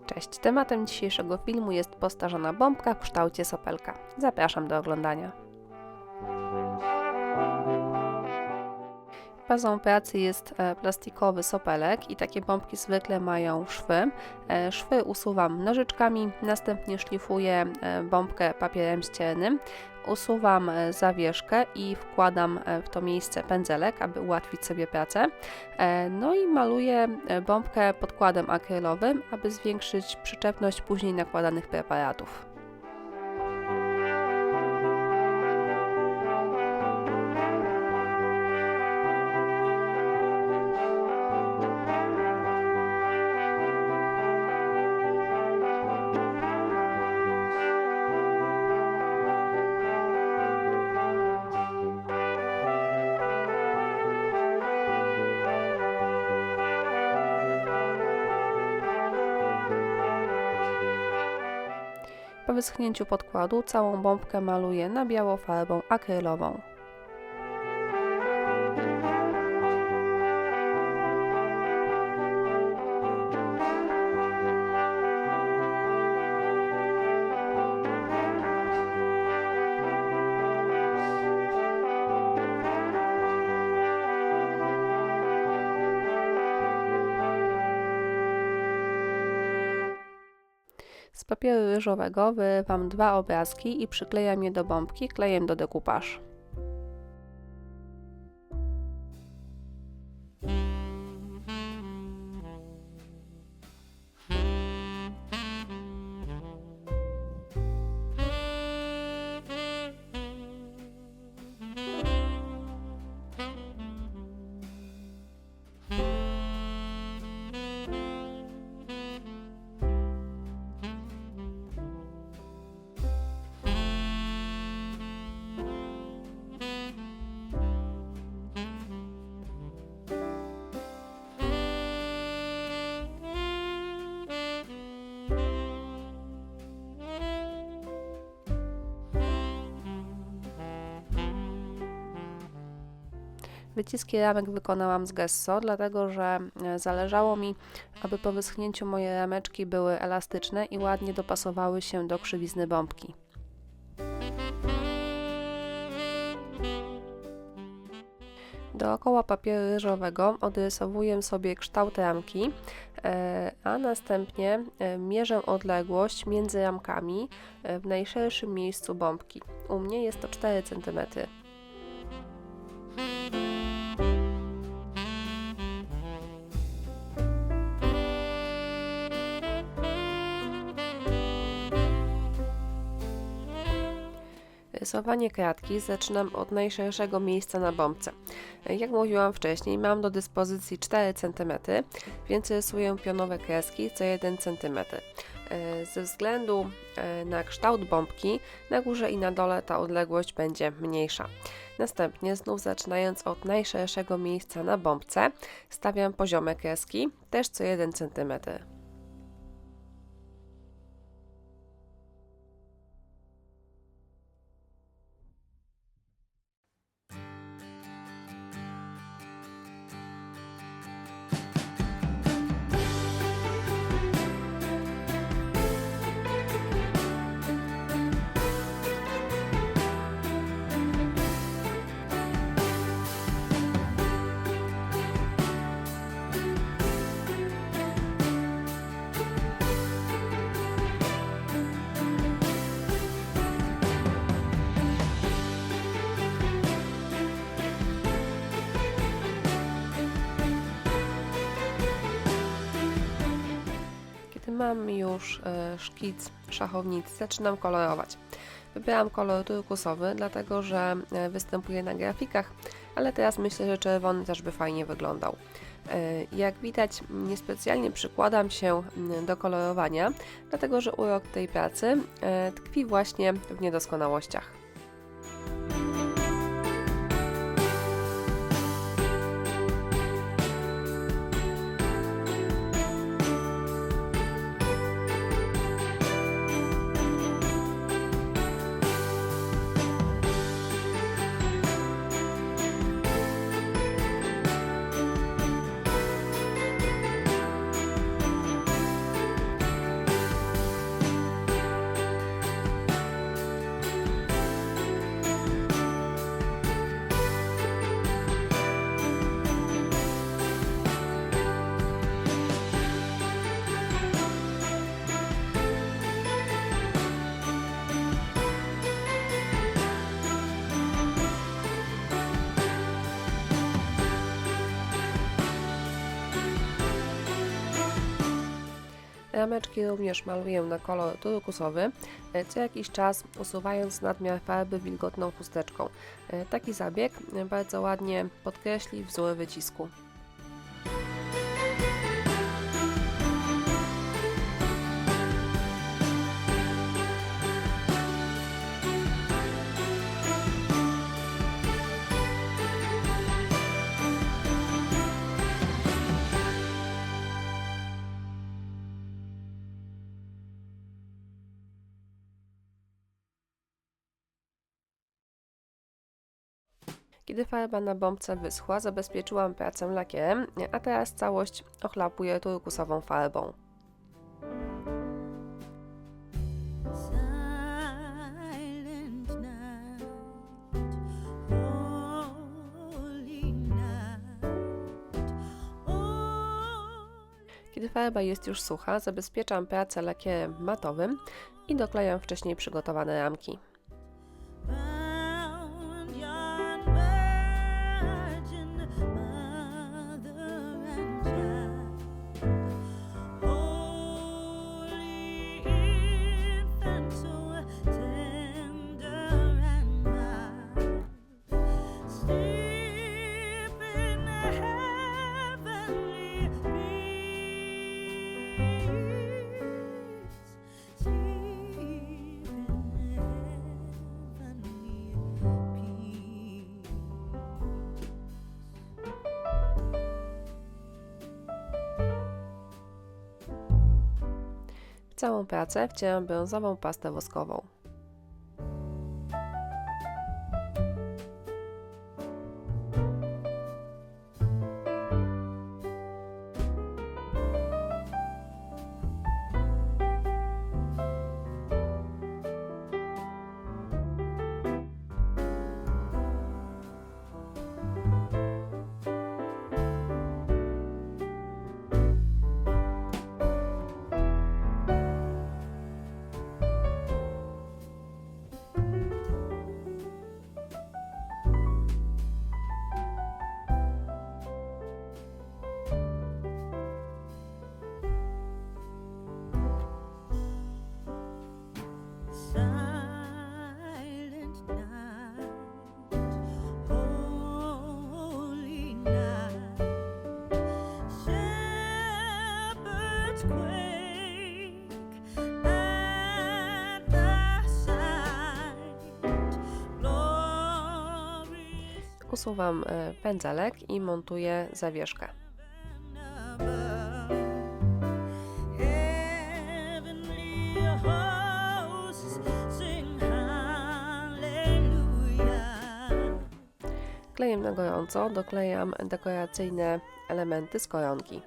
Cześć, tematem dzisiejszego filmu jest postarzona bombka w kształcie sopelka. Zapraszam do oglądania. Bazą pracy jest plastikowy sopelek i takie bombki zwykle mają szwy. Szwy usuwam nożyczkami, następnie szlifuję bombkę papierem ściernym, usuwam zawieszkę i wkładam w to miejsce pędzelek, aby ułatwić sobie pracę. No i maluję bombkę podkładem akrylowym, aby zwiększyć przyczepność później nakładanych preparatów. Po wyschnięciu podkładu całą bombkę maluję na biało farbą akrylową. Z papieru ryżowego wyrywam 2 obrazki i przyklejam je do bombki klejem do decoupage. Wyciski ramek wykonałam z gesso, dlatego że zależało mi, aby po wyschnięciu moje rameczki były elastyczne i ładnie dopasowały się do krzywizny bombki. Dookoła papieru ryżowego odrysowuję sobie kształt ramki, a następnie mierzę odległość między ramkami w najszerszym miejscu bombki. U mnie jest to 4 cm. Rysowanie kratki zaczynam od najszerszego miejsca na bombce. Jak mówiłam wcześniej, mam do dyspozycji 4 cm, więc rysuję pionowe kreski co 1 cm. Ze względu na kształt bombki, na górze i na dole ta odległość będzie mniejsza. Następnie, znów zaczynając od najszerszego miejsca na bombce, stawiam poziome kreski, też co 1 cm. Mam już szkic szachownicy, zaczynam kolorować. Wybrałam kolor turkusowy, dlatego że występuje na grafikach, ale teraz myślę, że czerwony też by fajnie wyglądał. Jak widać, niespecjalnie przykładam się do kolorowania, dlatego że urok tej pracy tkwi właśnie w niedoskonałościach. Rameczki również maluję na kolor turkusowy, co jakiś czas usuwając nadmiar farby wilgotną chusteczką. Taki zabieg bardzo ładnie podkreśli wzór wycisku. Kiedy farba na bombce wyschła, zabezpieczyłam pracę lakierem, a teraz całość ochlapuję turkusową farbą. Kiedy farba jest już sucha, zabezpieczam pracę lakierem matowym i doklejam wcześniej przygotowane ramki. W całą pracę wcieram brązową pastę woskową. Usuwam pędzelek i montuję zawieszkę. Klejem na gorąco doklejam dekoracyjne elementy z koronki.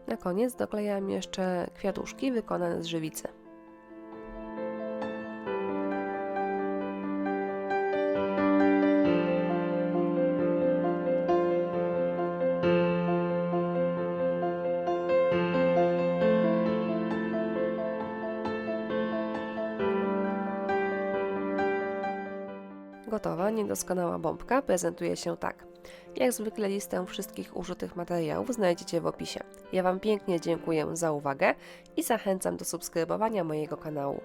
Na koniec doklejam jeszcze kwiatuszki wykonane z żywicy. Gotowa, niedoskonała bombka prezentuje się tak. Jak zwykle listę wszystkich użytych materiałów znajdziecie w opisie. Ja Wam pięknie dziękuję za uwagę i zachęcam do subskrybowania mojego kanału.